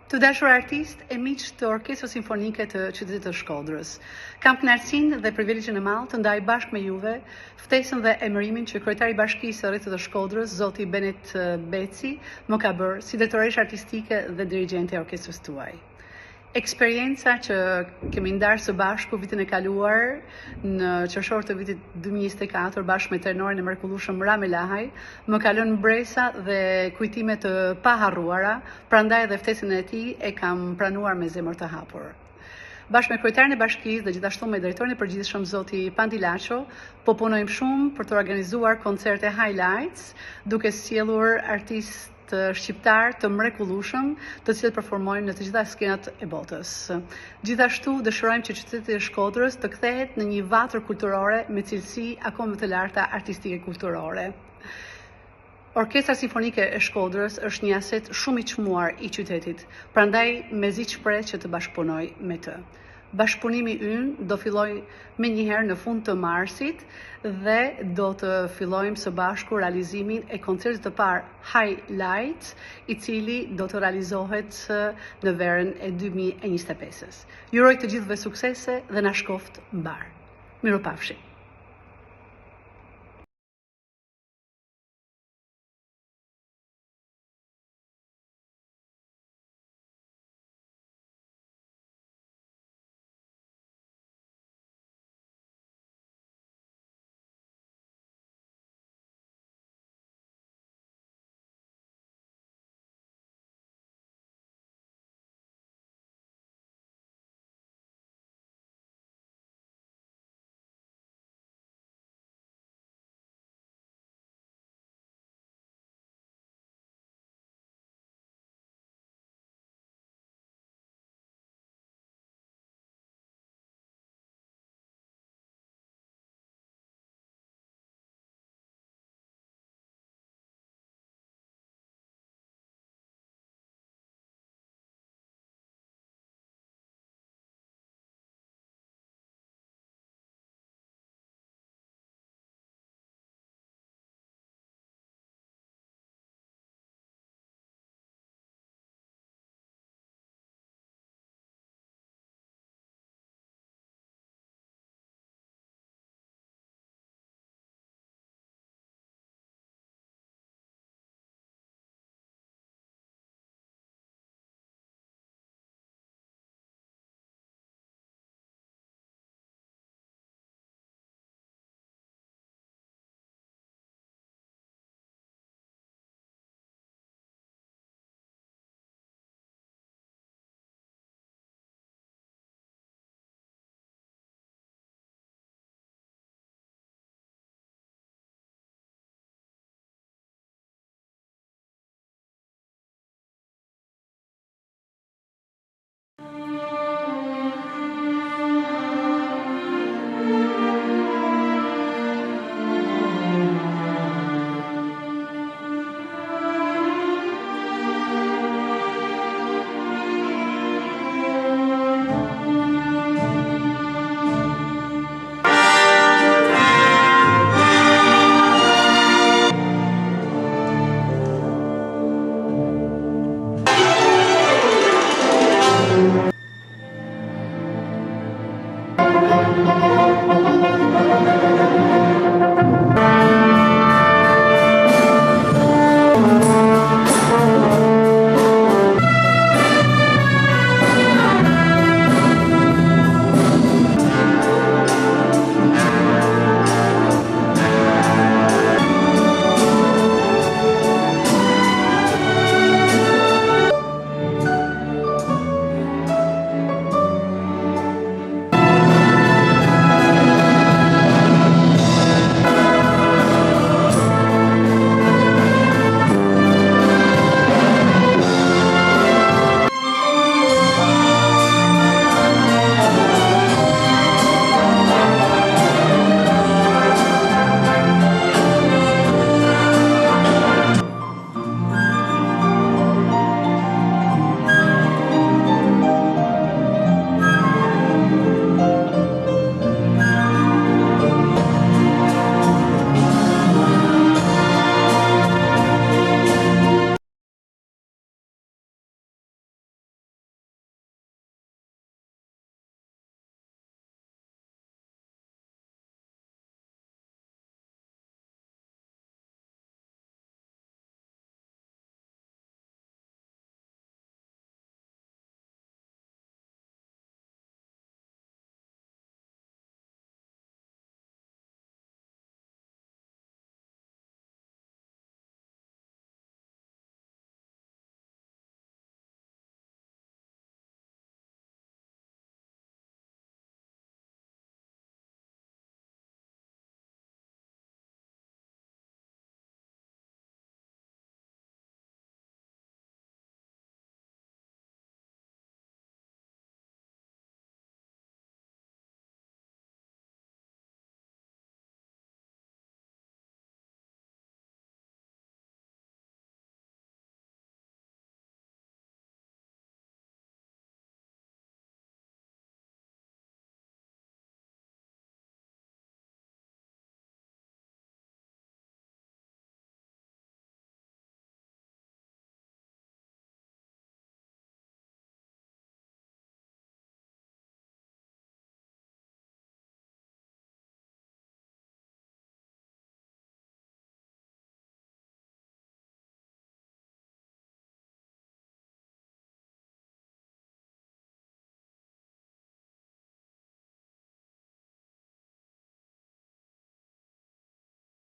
Të dashur artist e miq të Orkestrës Simfonike të Qytetit të Shkodrës. Kam kënaqësinë dhe privilegjen e madh të ndaj bashkë me juve ftesën dhe emërimin që kryetari i Bashkisë së Rrethit të Shkodrës, zoti Benet Beci, më ka bërë si drejtoresh artistike dhe dirigjente e orkestrës tuaj. Eksperienca që kemi ndarë së bashku vitin e kaluar në qershor të vitit 2024 bashkë me tenorin e mrekullueshëm Rame Lahaj më ka lënë mbresa dhe kujtime të paharruara, prandaj edhe ftesën e tij e kam pranuar me zemër të hapur. Bashkë me kryetarin e bashkisë dhe gjithashtu me drejtorin e përgjithshëm zoti Pandilaço, po punojmë shumë për të organizuar koncerte highlights, duke sjellur artistë shqiptar të mrekullueshëm, të cilët performojnë në të gjitha skenat e botës. Gjithashtu dëshirojmë që qyteti i Shkodrës të kthehet në një vatër kulturore me cilësi akoma më të larta artistike kulturore. Orkestra Simfonike e Shkodrës është një aset shumë i çmuar i qytetit, prandaj mezi shpreh që të bashkëpunoj me të. Bashkëpunimi ynë do filloj menjëherë në fund të marsit dhe do të fillojmë së bashku realizimin e koncertit të parë Highlights, i cili do të realizohet në verën e 2025-s. Ju uroj të gjithëve suksese dhe na shkoft mbar. Mirupafshim.